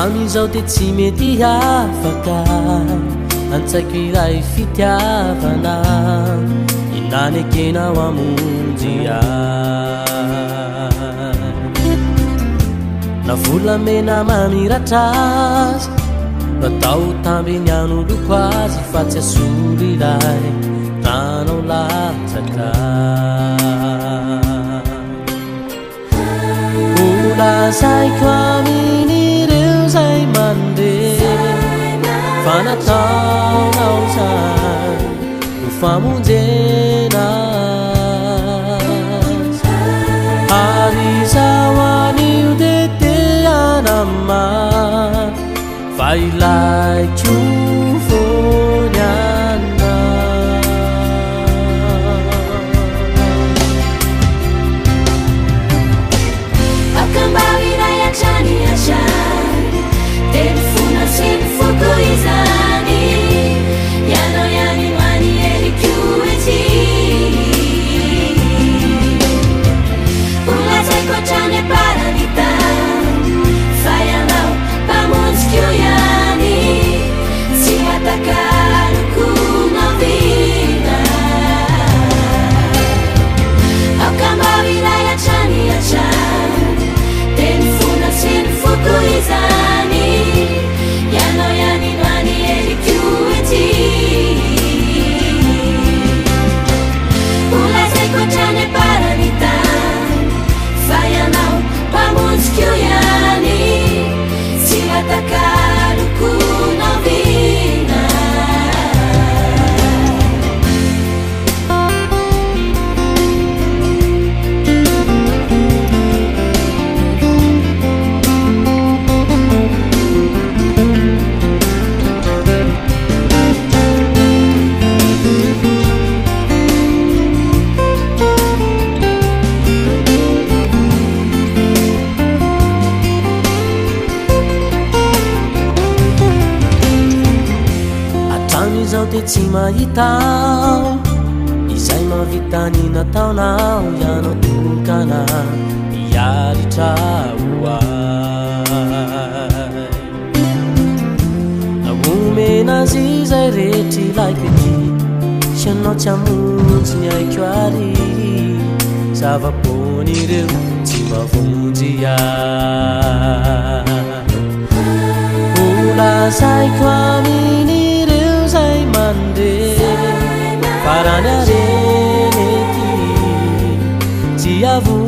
Hatramin'izao de tsy mety afaka antsaiko iray fitiavana inany ekenao amonjy ahy na volamena mamiratra azy natao tambeniano loko azy fa tsy asolo iray ranao latsaka olazaiko amin'ireo zay mandeha fa nataonao zany ho famonjena ary zao anio de teanama fa ilaiko vony ana akambao iray atrany atrany teny fona sy ny foko izany ianao ihany no any eriko ety olazaiko hatrany aparany tany fa ianao mpamonjiko ihany tsy hatakaroko navina akambao iray atrany atrany teny fona sy ny foko izany ianao ihany no any eriko ety olazaiko hatrany aparany tany fa ianao mpamonjiko ihany tsy hatakaroko navina Hatramin'izao de tsy mahitao izay mahavitany nataonao ianao tokana miaritra ho ahy naomena azy izay rehetra ilaiko ety sy anao tsy hamonjy ny aiko ary zava-pon'ireo tsy mavonjy ahy olazaiko amin'ireo zay mandeha farany areny ety tsy avo